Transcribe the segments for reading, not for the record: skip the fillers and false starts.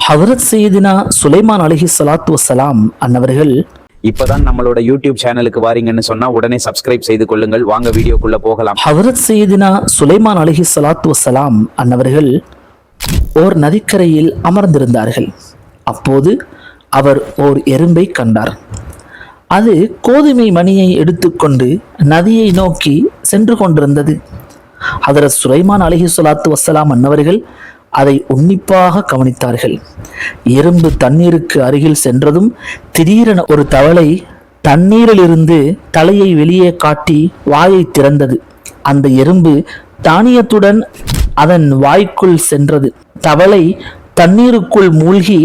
ஹதரத் சையதினா சுலைமான் அலைஹிஸ்ஸலாத்து வஸ்ஸலாம் அன்னவர்கள் இப்பதான் நம்மளோட யூடியூப் சேனலுக்கு வாரீங்கன்னு சொன்னா உடனே சப்ஸ்கிரைப் செய்து கொள்ளுங்கள். வாங்க வீடியோக்குள்ள போகலாம். ஹதரத் சையதினா சுலைமான் அலைஹிஸ்ஸலாத்து வஸ்ஸலாம் அன்னவர்கள் ஓர் நதிக்கரையில் அமர்ந்திருந்தார்கள். அப்போது அவர் ஓர் எறும்பை கண்டார். அது கோதுமை மணியை எடுத்துக்கொண்டு நதியை நோக்கி சென்று கொண்டிருந்தது. ஹதரத் சுலைமான் அலைஹிஸ்ஸலாத்து வஸ்ஸலாம் அன்னவர்கள் அதை உன்னிப்பாக கவனித்தார்கள். எறும்பு தண்ணீருக்கு அருகில் சென்றதும் திடீரென ஒரு தவளை தண்ணீரிலிருந்து தலையை வெளியே காட்டி வாயை திறந்தது. அந்த எறும்பு தானியத்துடன் அதன் வாய்க்குள் சென்றது. தவளை தண்ணீருக்குள் மூழ்கி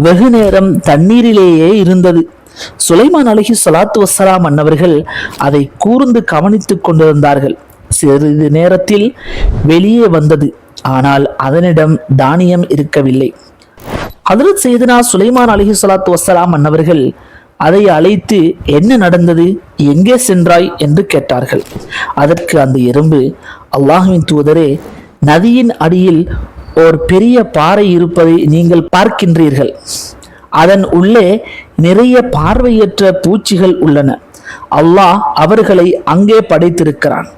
வெகு நேரம் தண்ணீரிலேயே இருந்தது. சுலைமான் அலைஹிஸ்ஸலாத்து வஸ்ஸலாம் அன்னவர்கள் அதை கூர்ந்து கவனித்துக் கொண்டிருந்தார்கள். சிறிது நேரத்தில் வெளியே வந்தது. ஆனால் அதனிடம் தானியம் இருக்கவில்லை. ஹதரத் சையதுனா சுலைமான் அலைஹிஸ்ஸலாத்து வஸ்ஸலாம் அன்னவர்கள் அதை அழைத்து என்ன நடந்தது, எங்கே சென்றாய் என்று கேட்டார்கள். அதற்கு அந்த எறும்பு, அல்லாஹ்வின் தூதரே, நதியின் அடியில் ஒரு பெரிய பாறை இருப்பதை நீங்கள் பார்க்கின்றீர்கள். அதன் உள்ளே நிறைய பார்வையற்ற பூச்சிகள் உள்ளன. அல்லாஹ் அவர்களை அங்கே படைத்திருக்கிறான்.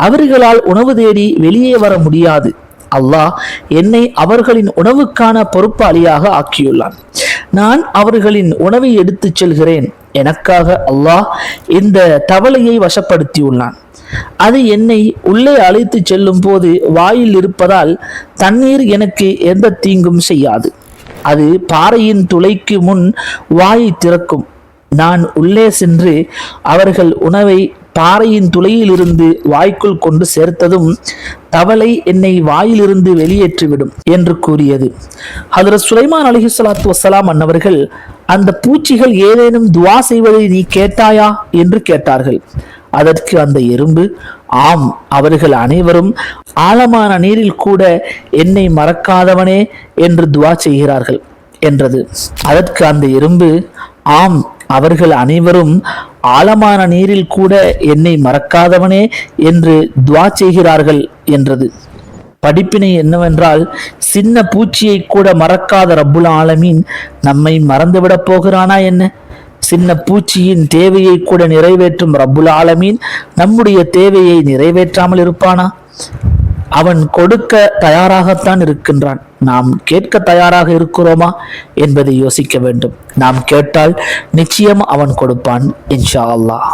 அவர்களால் உணவு தேடி வெளியே வர முடியாது. அல்லாஹ் என்னை அவர்களின் உணவுக்கான பொறுப்பாளியாக ஆக்கியுள்ளான். நான் அவர்களின் உணவை எடுத்துச் செல்கிறேன். எனக்காக அல்லாஹ் இந்த தவளையை வசப்படுத்தியுள்ளான். அது என்னை உள்ளே அழைத்து செல்லும் போது வாயில் இருப்பதால் தண்ணீர் எனக்கு எந்த தீங்கும் செய்யாது. அது பாறையின் துளைக்கு முன் வாயை திறக்கும். நான் உள்ளே சென்று அவர்கள் உணவை பாறையின் துளையிலிருந்து வாய்க்குள் கொண்டு சேர்த்ததும் தவளை என்னை வாயிலிருந்து வெளியேற்றிவிடும் என்று கூறியது. ஹதரத் சுலைமான் அலைஹிஸ்ஸலாத்து வஸ்ஸலாம் அன்னவர்கள், அந்த பூச்சிகள் ஏதேனும் துவா செய்வதை நீ கேட்டாயா என்று கேட்டார்கள். அதற்கு அந்த எறும்பு, ஆம், அவர்கள் அனைவரும் ஆழமான நீரில் கூட என்னை மறக்காதவனே என்று துவா செய்கிறார்கள் என்றது. அதற்கு அந்த எறும்பு, ஆம், அவர்கள் அனைவரும் ஆழமான நீரில் கூட என்னை மறக்காதவனே என்று துவா செய்கிறார்கள் என்றது. படிப்பினை என்னவென்றால், சின்ன பூச்சியை கூட மறக்காத ரப்புல் ஆலமீன் நம்மை மறந்துவிடப் போகிறானா என்ன? சின்ன பூச்சியின் தேவையை கூட நிறைவேற்றும் ரப்புல் ஆலமீன் நம்முடைய தேவையை நிறைவேற்றாமல் இருப்பானா? அவன் கொடுக்க தயாராகத்தான் இருக்கின்றான். நாம் கேட்க தயாராக இருக்கிறோமா என்பதை யோசிக்க வேண்டும். நாம் கேட்டால் நிச்சயம் அவன் கொடுப்பான், இன்ஷா அல்லாஹ்.